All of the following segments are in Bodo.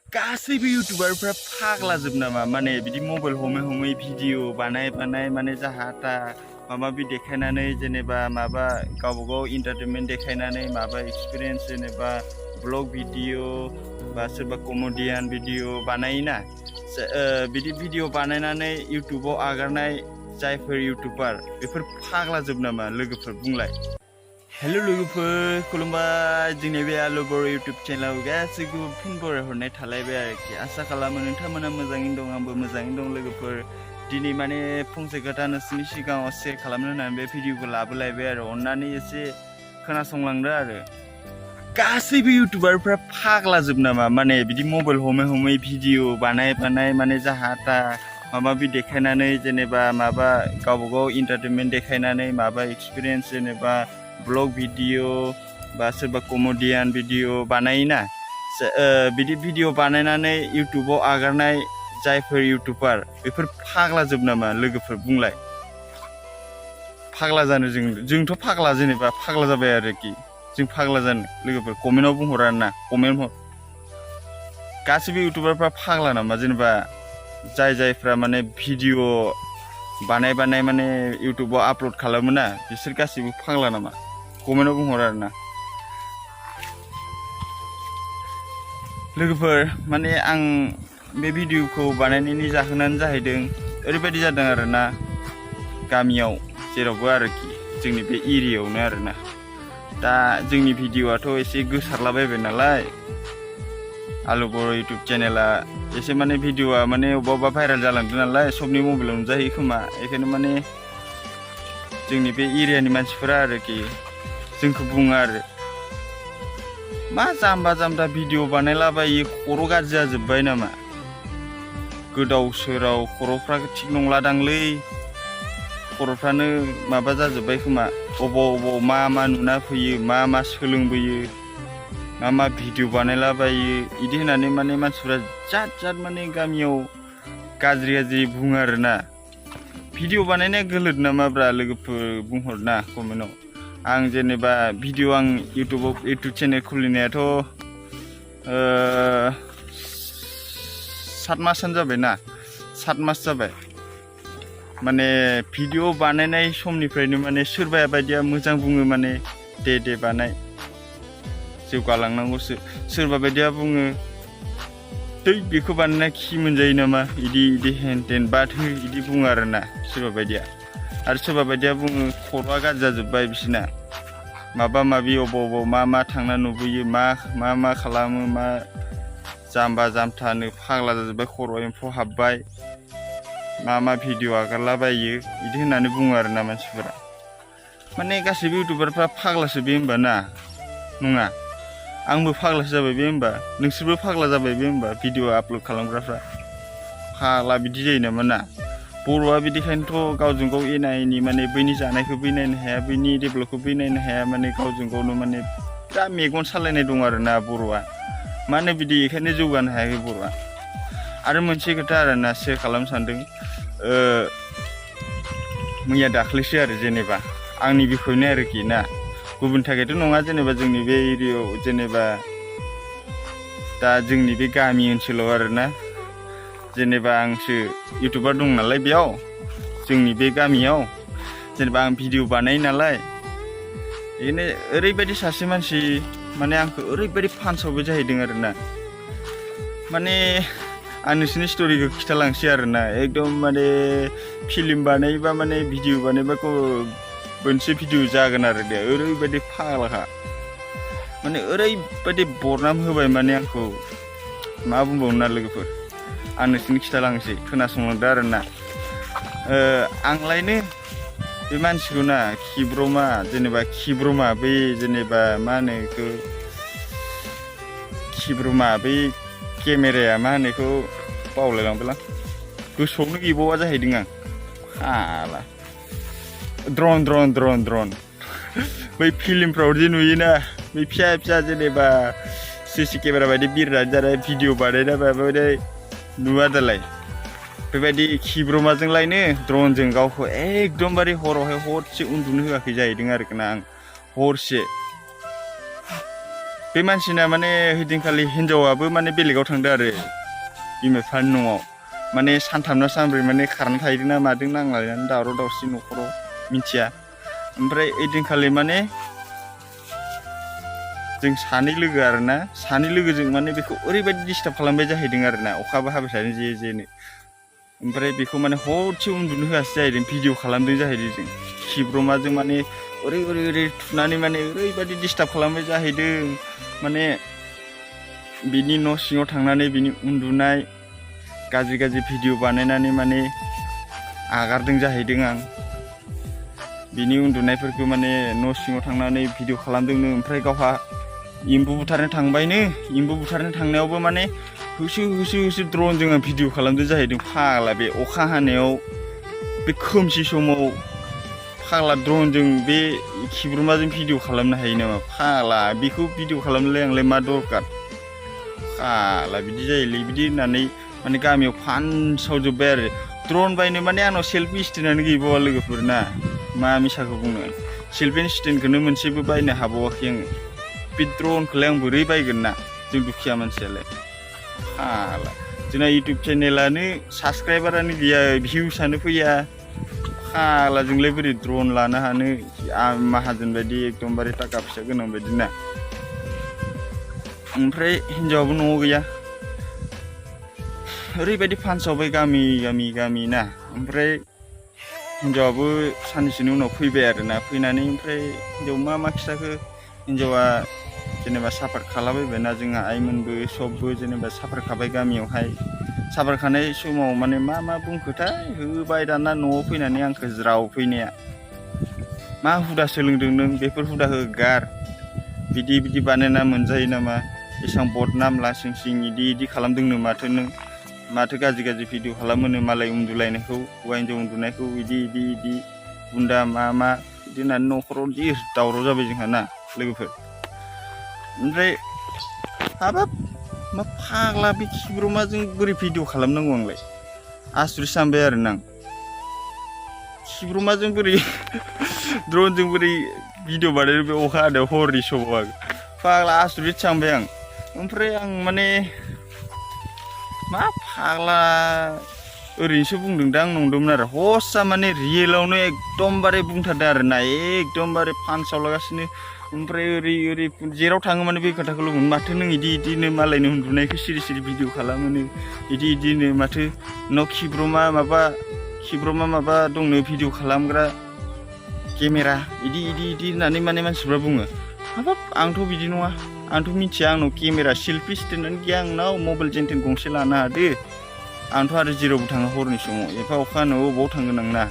गासैबो इउटुबारफ्रा फाग्लाजोब नामा माने बिदि मबाइल हमै हमै भिडिअ बानाय माने जाहा माबा माबि देखायनानै जेनेबा माबा गावबागाव इन्टारटेनमेन्ट देखायनानै माबा एक्सपिरियेन्स जेनेबा ब्लग भिडिअ बा सोरबा कमेडियान भिडिअ बानायोना बिदि भिडिअ बानायनानै इउटुबाव आगारनाय जायफोर इउटुबार बेफोर फाग्लाजोब नामा लोगोफोर बुंलाय। हेलो लोगोफोर खुलुमबाय जोंनि बे आलुबर इउटुब चेनेलाव गासैखौबो फिन बरायहरनाय थालायबाय आरोखि आसा खालामो नोंथांमोना मोजाङैनो दं आंबो मोजाङैनो दं लोगोफोर। दिनै माने फंसे खोथा नोंसोरनि सिगाङाव शेयार खालामनो होननानै बे भिडिअखौ लाबोलायबाय आरो अननानै एसे खोनासंलांदो आरो। गासैबो इउटुबारफ्रा फाग्लाजोब नामा माने बिदि मबाइल हमै भिडिअ बानाय माने जाहा माबा माबि देखायनानै जेनेबा माबा गावबागाव इन्टारटेनमेन्ट देखायनानै माबा एक्सपिरियेन्स जेनेबा ब्लग भिडिअ बा सोरबा कमेडियान भिडिअ बानायोना बिदि भिडिअ बानायनानै इउटुबाव आगारनाय जायफोर इउटुबार बेफोर फाग्लाजोब नामा लोगोफोर बुंलाय। फाग्ला जानो जोंथ' फाग्ला जेनेबा फाग्ला जाबाय आरोखि जों फाग्ला जानो लोगोफोर कमेन्टआव बुंहर आरोना कमेन्ट हर। गासैबो इउटुबारफ्रा फाग्ला नामा जेनेबा जायफ्रा माने भिडिअ बानाय माने इउटुबाव आपल'ड खालामो ना बिसोर गासैबो फाग्ला नामा कमेन्टआव बुंहर आरोना लोगोफोर। माने आं बे भिडिअखौ बानायनायनि जाहोनानो जाहैदों ओरैबायदि जादों आरोना गामियाव जेरावबो आरोखि जोंनि बे एरियायावनो आरोना दा जोंनि भिडिअआथ' एसे गोसारलाबायबाय नालाय आलुबर इउटुब चेनेला एसे माने भिडिअआ माने अबेबा भाइरेल जालांदों नालाय सबनि मबाइलाव नुजाहैयो खोमा बेखायनो माने जोंनि बे एरियानि मानसिफोरा आरोखि जोंखौ बुङो आरो मा जाम्बा जाम्बा भिडिअ बानायलाबायो खर' गाज्रि जाजोब्बाय नामा गोदाव सोराव खर'फ्रा थिग नंलादांलै खर'फ्रानो माबा जाजोब्बाय खोमा अबाव मा नुना फैयो मा सोलोंबोयो मा भिडिअ बानायलाबायो इदि होननानै माने मानसिफ्रा जात माने गामियाव गाज्रि बुङो आरोना। भिडिअ बानायनाया गोरलै नामाब्रा लोगोफोर बुंहरना कमेन्टआव। आं जेनेबा भिडिअ आं इउटुब चेनेल खुलिनायाथ' 7 मासानो जाबायना 7 मास जाबाय माने भिडिअ बानायनाय समनिफ्रायनो माने सोरबाया बायदिया मोजां बुङो माने दे बानाय जौगालांनांगौसो सोरबा बायदिया बुङो दै बेखौ बानायना खि मोनजायो नामा इदि हेन बाद हो इदि बुङो आरोना सोरबा बायदिया। आरो सोरबा बायदिया बुङो खर'आ गाज्रि जाजोब्बाय बिसिना माबा माबि अबाव मा थांना नुबोयो मा खालामो मा जाम्बा जाम्थानो फाग्ला जाजोब्बाय खर' एम्फौ हाबबाय मा भिडिअ आगारलाबायो इदि होननानै बुङो आरोना मानसिफोरा। माने गासैबो इउटुबारफ्रा फाग्लासो बे होमबा ना नङा आंबो फाग्लासो जाबाय बे होमबा नोंसोरबो फाग्ला जाबाय बे होमबा भिडिअ आपल'ड खालामग्राफ्रा फाग्ला बिदि जायो नामा ना। बर'आ बिदिखायनोथ' गावजों गाव एना एनि माने बैनि जानायखौ बै नायनो हाया बैनि डेभेलपखौ बै नायनो हाया माने गावजों गावनो माने बिराद मेगन सालायनाय दं आरोना बर'आ मानो बिदि बेखायनो जौगानो हायाखै बर'आ। आरो मोनसे खोथा आरोना शेयार खालामनो सानदों मैया दाख्लैसो आरो जेनेबा आंनि बिखयनो आरोखि ना गुबुन थाखायथ' नङा जेनेबा जोंनि बे एरियायाव जेनेबा दा जोंनि बे गामि ओनसोलाव आरोना जेनेबा आंसो इउटुबार दं नालाय बेयाव जोंनि बे गामियाव जेनेबा आं भिडिअ बानायो नालाय बेनो ओरैबायदि सासे मानसि माने आंखौ ओरैबायदि फान्सावबो जाहैदों आरोना माने आं नोंसोरनि स्ट'रिखौ खिथालांसै आरोना एकदम माने फिल्म बानायबा माने भिडिअ बानायबा मोनसे भिडिअ जागोन आरो दे ओरैबायदि फाग्लाखा माने ओरैबायदि बरनाम होबाय माने आंखौ मा बुंबावनो ना लोगोफोर आं नोंसोरनो खिथालांसै खोनासंलांदो आरोना। आंलायनो बे मानसिखौ ना खिब्रमा बै जेनेबा मा होनो बेखौ खिब्रमा बै केमेराया मा होनो बेखौ बावलायलांबायलां गोसोआवनो गैबावा जाहैदों आं हाला ड्रन बै फिल्मफ्राव जे नुयोना बै फिसा जेनेबा सिसि केमेरा बायदि बिरनानै जानाय भिडिअ बानायना माबायदि नुवा दालाय बेबायदि खिब्रमाजोंलायनो ड्रनजों गावखौ एकदमबारे हरावहाय हरसे उन्दुनो होआखै जाहैदों आरोखि ना आं हरसे बे मानसिना माने हैदिनखालि हिनजावाबो माने बेलेगाव थांदो आरो बिमा बिफानि न'आव माने सानथाम ना सानब्रै माने खारना थाहैदों ना मादों नांलायनानै दावराव दावसि न'खराव मिथिया ओमफ्राय ओइदिनखालि माने जों सानै लोगो आरोना सानै लोगोजों माने बेखौ ओरैबायदि डिस्टार्ब खालामबाय जाहैदों आरोना अखाबो हाबाय थादों जेनो ओमफ्राय बेखौ माने हरसे उन्दुनो होआसै जाहैदों भिडिअ खालामदों जाहैदों जों खिब्रमाजों माने ओरै थुनानै माने ओरैबायदि डिस्टार्ब खालामबाय जाहैदों माने बिनि न' सिङाव थांनानै बिनि उन्दुनाय गाज्रि भिडिअ बानायनानै माने आगारदों जाहैदों आं बिनि उन्दुनायफोरखौ माने न' सिङाव थांनानै भिडिअ खालामदोंनो ओमफ्राय गावहा एम्बु बुथारनो थांबायनो एम्बु बुथारनो थांनायावबो माने होसो द्र'नजों आं भिडिअ खालामदों जाहैदों फाग्ला बे अखा हानायाव बे खोमसि समाव फाग्ला द्र'नजों बे खिब्रमाजों भिडिअ खालामनो हायो नामा फाग्ला बेखौ भिडिअ खालामनोलाय आंलाय मा दरखार फाग्ला बिदि जायोलै बिदि होननानै माने गामियाव फानसावजोब्बाय आरो द्र'न बायनो माने आंनाव सेल्फि स्टेन्डआनो गैबावा लोगोफोर ना मा मिसाखौ बुंनो सेल्फि स्टेन्डखौनो मोनसेबो बायनो हाबावाखै आङो बे द्र'नखौलाय आं बोरै बायगोन ना जों दुखिया मानसियालाय फाग्ला जोंना इउटुब चेनेलानो साबसक्राइबारानो गैया भिउसानो फैया फाग्ला जोंलाय बोरै द्र'न लानो हानो माहाजोन बायदि एकदमबारे थाखा फैसा गोनां बायदि ना ओमफ्राय हिनजावाबो न'आव गैया ओरैबायदि फानसावबाय गामि ना ओमफ्राय हिनजावाबो साननैसोनि उनाव फैबाय आरोना फैनानै ओमफ्राय हिनजाव मा खिथाखो हिनजावा जेनेबा साफार खालाबायबायना जोंहा आइमोनबो सबबो जेनेबा साफार खाबाय गामियावहाय साफार खानाय समाव माने मा बुंखोथाय होबाय दाना न'आव फैनानै आंखौ ज्राव फैनाया मा हुदा सोलोंदों नों बेफोर हुदाखौ गार बिदि बानायना मोनजायो नामा एसां बदनाम लासिंसिं इदि खालामदोंनो माथो गाज्रि भिडिअ खालामोनो मालाय उन्दुलायनायखौ हौवा हिनजाव उन्दुनायखौ इदि बुन्दा मा बिदि होननानै न'खराव जि दावराव जाबाय जोंहा ना लोगोफोर ओमफ्राय हाबाब मा फाग्ला बे खिब्रमाजों बोरै भिडिअ खालामनांगौ आंलाय आसुरित सानबाय आरो आं खिब्रमाजों बोरै द्र'नजों बोरै भिडिअ बानायनो बे अखा हानायाव हरनि समाव आं फाग्ला आसुरित सानबाय आं ओमफ्राय आं माने मा फाग्ला ओरैनोसो बुंदों दा आं नंदोंमोन आरो हस्सा माने रियेलावनो एकदमबारे बुंथारदों आरो ना एकदमबारे फानसावलागासिनो ओमफ्राय ओरै जेराव थाङो माने बे खोथाखौल' बुङो माथो नों इदिनो मालायनि उन्दुनायखौ सिरि भिडिअ खालामोनो इदिनो माथो नों खिब्रमा माबा दंनो भिडिअ खालामग्रा केमेरा इदि होननानै माने मानसिफ्रा बुङो हाबाब आंथ' बिदि नङा आंथ' मिथिया आंनाव केमेरा सेल्फि स्टेन्डआनो गैया आंनाव मबाइल जेनथेन गंसे लानो हादो आंथ' आरो जेरावबो थाङा हरनि समाव एफा अखा हानायाव अबाव थांगोन आं ना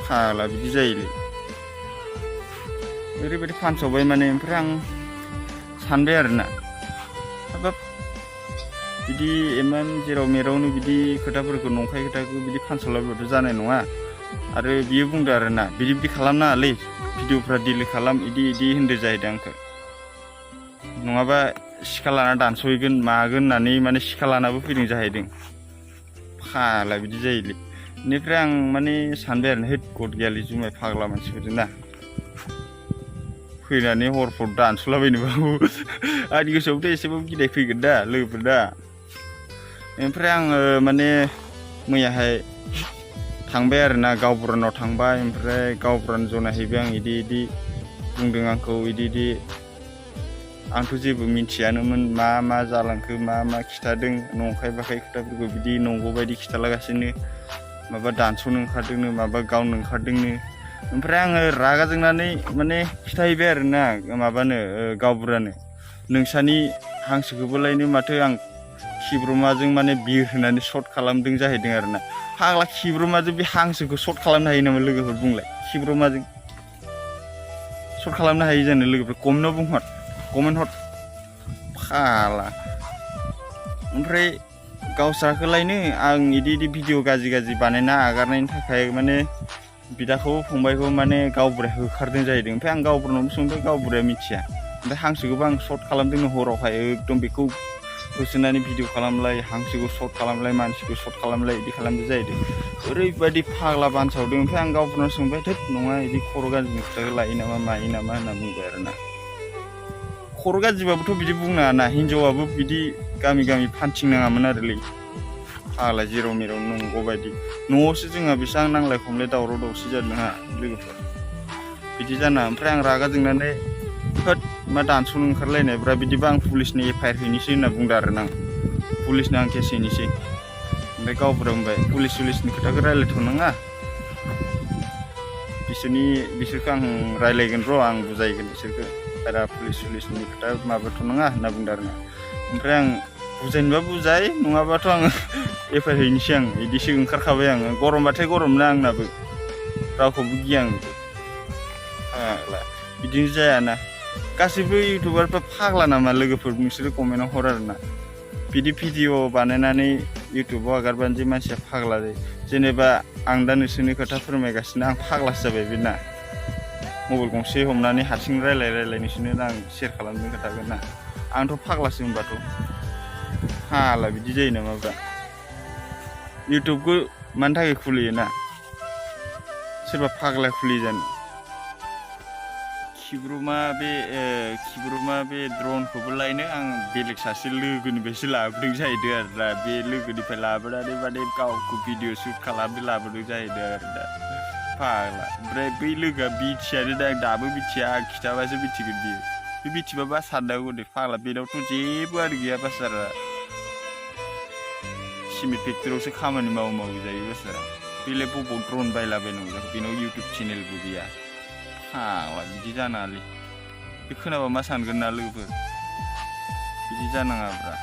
फाग्ला बिदि जायोलै ओरैबायदि फानसावबाय माने ओमफ्राय आं सानबाय आरोना हाबाब बिदि इमान जेराव मेरावनो बिदि खोथाफोरखौ नंखाय खोथाखौ बिदि फानसावलाबायबाथ' जानाय नङा आरो बियो बुंदो आरोना बिदि खालामनाङालै भिडिअफ्रा डिलिट खालाम इदि होनदो जाहैदों आंखौ नङाबा सिखा लाना दानस'हैगोन मागोन होननानै माने सिखा लानाबो फैदों जाहैदों फाग्ला बिदि जायोलै बेनिफ्राय आं माने सानबाय आरो हेद गद गैयालै जुमाय फाग्ला मानसिफोरजों ना फैनानै हरफ्राव दानस'लाबायनोबाबो आंनि गोसोआवथ' एसेबाबो गिनाय फैगोन दा लोगोफोर दा ओमफ्राय आङो माने मैयाहाय थांबाय आरोना गावबुरानाव थांबाय ओमफ्राय गावबुरानो जनायहैबाय आं इदि बुंदों आंखौ इदि आंथ' जेबो मिथियानोमोन मा जालांखो मा खिथादों नंखाय बाखाय खोथाफोरखौ बिदि नंगौ बायदि खिथालागासिनो माबा दानस'नो ओंखारदोंनो माबा गावनो ओंखारदोंनो ओमफ्राय आङो रागा जोंनानै माने खिथाहैबाय आरोना माबानो गावबुरानो नोंसानि हांसोखौबोलायनो माथो आं खिब्रमाजों माने बिर होनानै सर्ट खालामदों जाहैदों आरोना फाग्ला खिब्रमाजों बे हांसोखौ सर्ट खालामनो हायो नामा लोगोफोर बुंलाय खिब्रमाजों सर्ट खालामनो हायो जानो लोगोफोर कमेन्ट हर फाग्ला ओमफ्राय गावस्राखोलायनो आं इदि भिडिअ गाज्रि बानायना आगारनायनि थाखाय माने बिदाखौ फंबायखौ माने गावबुराया होखारदों जाहैदों ओमफ्राय आं गावबुरानावबो सोंबाय गावबुराया मिथिया ओमफ्राय हांसोखौबो आं सर्ट खालामदोंनो हरावहाय एकदम बेखौ होसोनानै भिडिअ खालामलाय हांसोखौ सर्ट खालामलाय मानसिखौ सर्ट खालामलाय इदि खालामदों जाहैदों ओरैबायदि फाग्ला बानसावदों ओमफ्राय आं गावबुरानाव सोंबाय थोद नङा इदि खर' गाज्रिनि खोथाखौ लायो नामा मायो नामा होनना बुंबाय आरोना खर' गाज्रिबाबोथ' बिदि बुंनाङा ना हिनजावाबो बिदि गामि गामि फानथिंनाङामोन आरोलै फाग्ला जेराव मेराव नंगौ बायदि न'आवसो जोंहा बेसेबां नांलाय खमलाय दावराव दावसि जादों हा लोगोफोर बिदि जाना ओमफ्राय आं रागा जोंनानै होद मा दानस'नो ओंखारलायनायब्रा बिदिबा आं पुलिसनि एफआइआर हैनोसै होनना बुंदों आरोना आं पुलिसनो आं केस हैनोसै ओमफ्राय गावबुरा बुंबाय पुलिसनि खोथाखौ रायज्लायथ'नाङा बिसोरखौ आं रायज्लायगोन र' आं बुजायगोन बिसोरखौ बारा पुलिसनि खोथा माबाथ'नाङा होनना बुंदों आरोना ओमफ्राय आं बुजायनोबा बुजाय नङाबाथ' आङो एफआइआर हैनोसै आं बिदिसो ओंखारखाबाय आङो गरमबाथाय गरमना आंनाबो रावखौबो गिया आं फाग्ला बिदिनो जायाना गासैबो इउटुबारफ्रा फाग्ला नामा लोगोफोर नोंसोरो कमेन्टआव हर आरोना बिदि भिडिअ बानायनानै इउटुबाव आगारबानो जे मानसिया फाग्ला जायो जेनेबा आं दा नोंसोरनि खोथा फोरमायगासिनो आं फाग्लासो जाबाय बे ना मबाइल गंसे हमनानै हारसिं रायलाय नोंसोरनो आं शेयार खालामनो खोथागोन ना आंथ' फाग्लासो होनबाथ' हाला बिदि जायो नामाब्रा इउटुबखौ मानि थाखाय खुलियो ना सोरबा फाग्ला खुलियो जानो खिब्रुमा बे ड्रनखौबो लायनो आं बेलेग सासे लोगोनिफ्रायसो लाबोदों जाहैदों आरो दा बे लोगोनिफ्राय लाबोनानै माने गावखौ भिडिअ शुट खालामनो लाबोदों जाहैदों आरो दा फाग्ला ओमफ्राय बै लोगोआ मिथियानो दा आं दाबो मिथिया आं खिथाबासो मिथिगोन बियो बे मिथिबाबा साननांगौ दे फाग्ला बेनावथ' जेबोआनो गैया बासारा सिमेन्ट फेक्टरियावसो खामानि मावो जायो बासारा बेलाय बबाव ड्रन बायलाबायनांगौ जाखो बेनाव इउटुब चेनेलबो गैया फाग्ला बिदि जानाङालै बे खोनाबा मा सानगोन ना लोगोफोर बिदि जानाङाब्रा